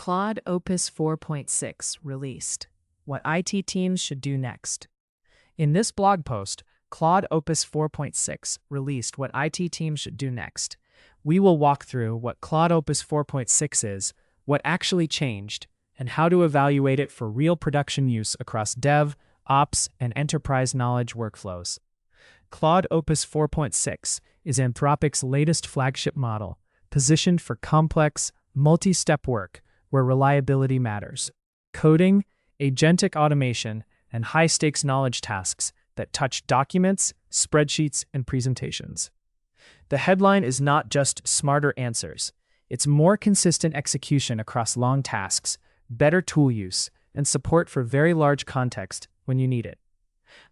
Claude Opus 4.6 released. What IT teams should do next. In this blog post, Claude Opus 4.6 released what IT teams should do next. We will walk through what Claude Opus 4.6 is, what actually changed, and how to evaluate it for real production use across dev, ops, and enterprise knowledge workflows. Claude Opus 4.6 is Anthropic's latest flagship model, positioned for complex, multi-step work where reliability matters. Coding, agentic automation, and high-stakes knowledge tasks that touch documents, spreadsheets, and presentations. The headline is not just smarter answers. It's more consistent execution across long tasks, better tool use, and support for very large context when you need it.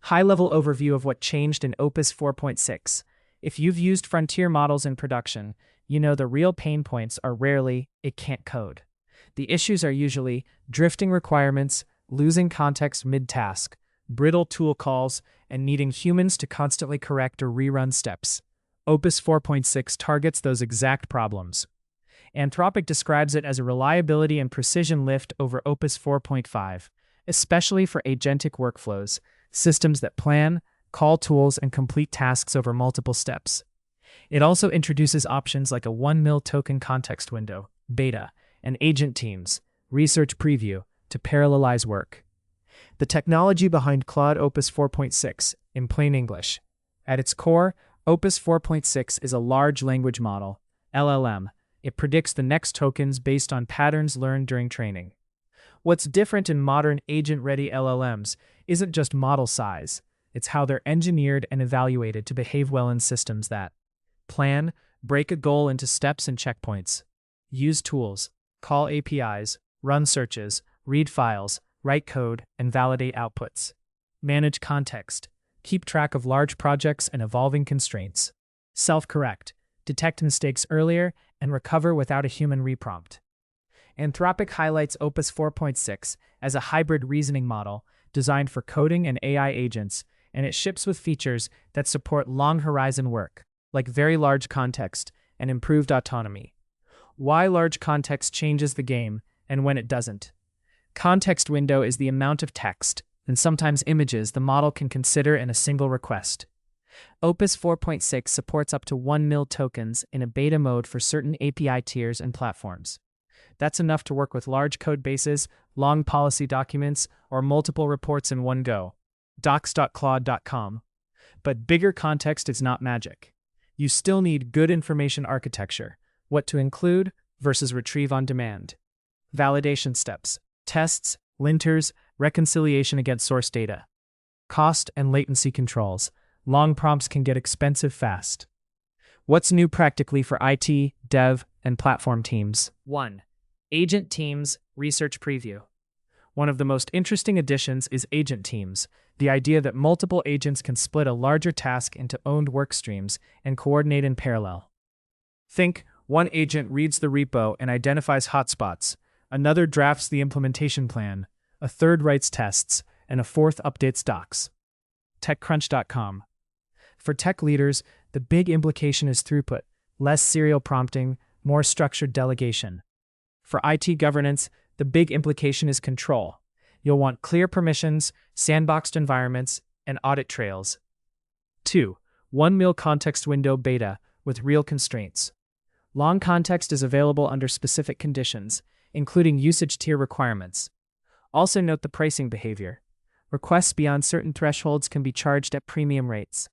High-level overview of what changed in Opus 4.6. If you've used frontier models in production, you know the real pain points are rarely, it can't code. The issues are usually drifting requirements, losing context mid-task, brittle tool calls, and needing humans to constantly correct or rerun steps. Opus 4.6 targets those exact problems. Anthropic describes it as a reliability and precision lift over Opus 4.5, especially for agentic workflows, systems that plan, call tools, and complete tasks over multiple steps. It also introduces options like a 1 mil token context window, beta, and agent teams, research preview, to parallelize work. The technology behind Claude Opus 4.6, in plain English. At its core, Opus 4.6 is a large language model, LLM. It predicts the next tokens based on patterns learned during training. What's different in modern agent-ready LLMs isn't just model size, it's how they're engineered and evaluated to behave well in systems that plan, break a goal into steps and checkpoints, use tools, call APIs, run searches, read files, write code, and validate outputs, manage context, keep track of large projects and evolving constraints, self-correct, detect mistakes earlier, and recover without a human reprompt. Anthropic highlights Opus 4.6 as a hybrid reasoning model designed for coding and AI agents, and it ships with features that support long-horizon work, like very large context and improved autonomy. Why large context changes the game, and when it doesn't. Context window is the amount of text, and sometimes images, the model can consider in a single request. Opus 4.6 supports up to 1 mil tokens in a beta mode for certain API tiers and platforms. That's enough to work with large code bases, long policy documents, or multiple reports in one go. docs.claude.com. But bigger context is not magic. You still need good information architecture, what to include versus retrieve on demand. Validation steps, tests, linters, reconciliation against source data. Cost and latency controls. Long prompts can get expensive fast. What's new practically for IT, dev, and platform teams? 1. Agent teams, research preview. One of the most interesting additions is agent teams, the idea that multiple agents can split a larger task into owned work streams and coordinate in parallel. Think, one agent reads the repo and identifies hotspots, another drafts the implementation plan, a third writes tests, and a fourth updates docs. TechCrunch.com. For tech leaders, the big implication is throughput, less serial prompting, more structured delegation. For IT governance, the big implication is control. You'll want clear permissions, sandboxed environments, and audit trails. 2. 1 mil context window beta with real constraints. Long context is available under specific conditions, including usage tier requirements. Also note the pricing behavior. Requests beyond certain thresholds can be charged at premium rates.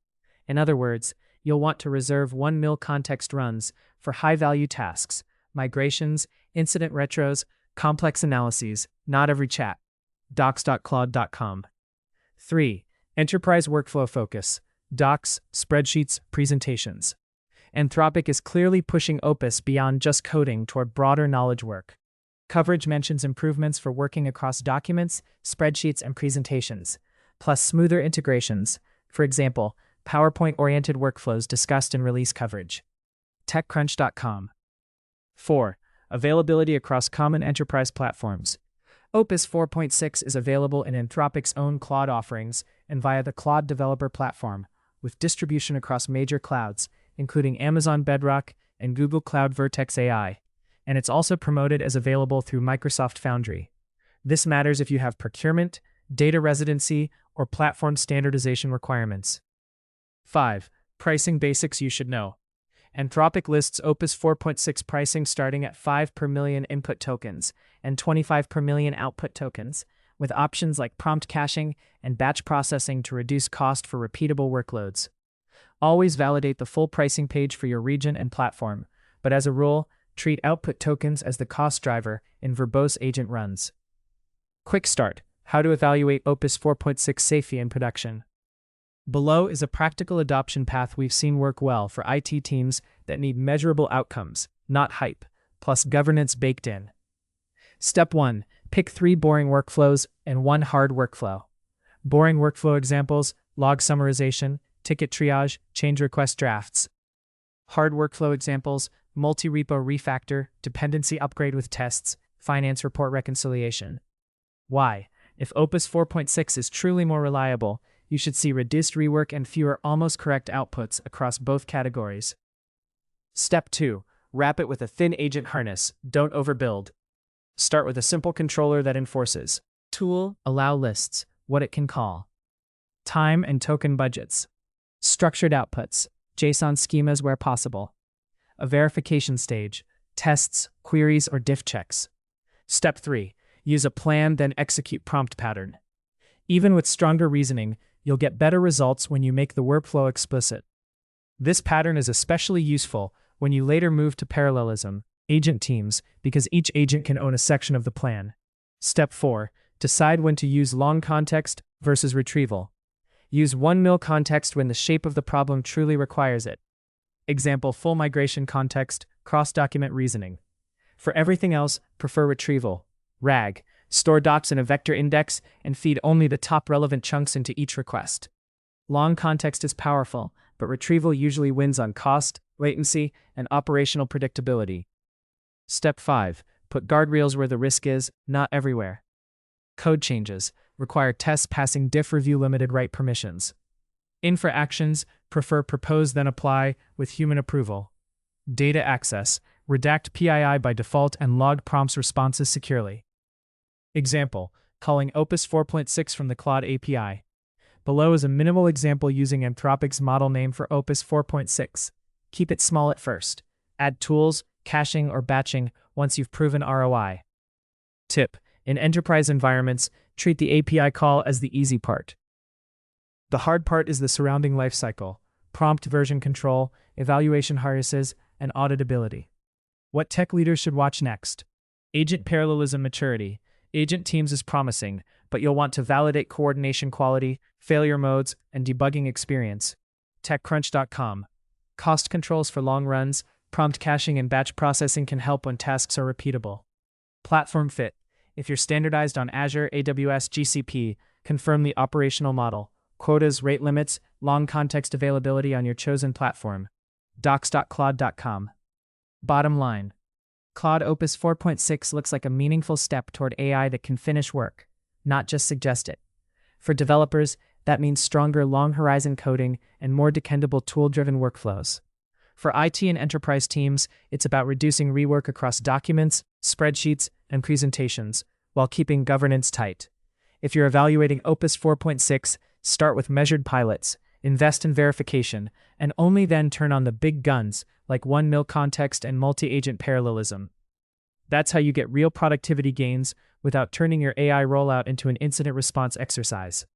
In other words, you'll want to reserve 1 mil context runs for high-value tasks, migrations, incident retros, complex analyses, not every chat. docs.claude.com. 3. Enterprise workflow focus. Docs, spreadsheets, presentations. Anthropic is clearly pushing Opus beyond just coding toward broader knowledge work. Coverage mentions improvements for working across documents, spreadsheets, and presentations, plus smoother integrations, for example, PowerPoint-oriented workflows discussed in release coverage. TechCrunch.com. 4. Availability across common enterprise platforms. Opus 4.6 is available in Anthropic's own Claude offerings and via the Claude Developer Platform, with distribution across major clouds, including Amazon Bedrock and Google Cloud Vertex AI. and it's also promoted as available through Microsoft Foundry. This matters if you have procurement, data residency, or platform standardization requirements. 5. Pricing basics you should know. Anthropic lists Opus 4.6 pricing starting at 5 per million input tokens and 25 per million output tokens, with options like prompt caching and batch processing to reduce cost for repeatable workloads. Always validate the full pricing page for your region and platform, but as a rule, treat output tokens as the cost driver in verbose agent runs. Quick start: how to evaluate Opus 4.6 safety in production. Below is a practical adoption path we've seen work well for IT teams that need measurable outcomes, not hype, plus governance baked in. Step 1. Pick 3 boring workflows and 1 hard workflow. Boring workflow examples: log summarization, ticket triage, change request drafts. Hard workflow examples: multi-repo refactor, dependency upgrade with tests, finance report reconciliation. Why? If Opus 4.6 is truly more reliable, you should see reduced rework and fewer almost correct outputs across both categories. Step 2. Wrap it with a thin agent harness. Don't overbuild. Start with a simple controller that enforces tool, allow lists, what it can call, time and token budgets, structured outputs, JSON schemas where possible, a verification stage, tests, queries, or diff checks. Step 3. Use a plan, then execute prompt pattern. Even with stronger reasoning, you'll get better results when you make the workflow explicit. This pattern is especially useful when you later move to parallelism, agent teams, because each agent can own a section of the plan. Step 4. Decide when to use long context versus retrieval. Use 1 mil context when the shape of the problem truly requires it. Example: full migration context, cross-document reasoning. For everything else, prefer retrieval. RAG. Store docs in a vector index and feed only the top relevant chunks into each request. Long context is powerful, but retrieval usually wins on cost, latency, and operational predictability. Step 5. Put guardrails where the risk is, not everywhere. Code changes require tests passing diff review limited write permissions. Infra actions: prefer propose then apply with human approval. Data access: redact PII by default and log prompts responses securely. Example: calling Opus 4.6 from the Claude API. Below is a minimal example using Anthropic's model name for Opus 4.6. Keep it small at first. Add tools, caching, or batching once you've proven ROI. Tip: in enterprise environments, treat the API call as the easy part. The hard part is the surrounding lifecycle: prompt version control, evaluation harnesses, and auditability. What tech leaders should watch next? Agent parallelism maturity. Agent teams is promising, but you'll want to validate coordination quality, failure modes, and debugging experience. TechCrunch.com. Cost controls for long runs, prompt caching and batch processing can help when tasks are repeatable. Platform fit. If you're standardized on Azure, AWS, GCP, confirm the operational model. Quotas, rate limits, long context availability on your chosen platform. Docs.claude.com. Bottom line: Claude Opus 4.6 looks like a meaningful step toward AI that can finish work, not just suggest it. For developers, that means stronger long-horizon coding and more dependable tool-driven workflows. For IT and enterprise teams, it's about reducing rework across documents, spreadsheets, and presentations, while keeping governance tight. If you're evaluating Opus 4.6, start with measured pilots, invest in verification, and only then turn on the big guns like 1 mil context and multi-agent parallelism. That's how you get real productivity gains without turning your AI rollout into an incident response exercise.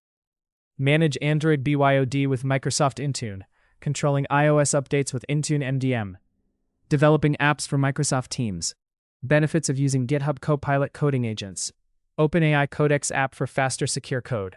Manage Android BYOD with Microsoft Intune, controlling iOS updates with Intune MDM. Developing apps for Microsoft Teams. Benefits of using GitHub Copilot coding agents. OpenAI Codex app for faster, secure code.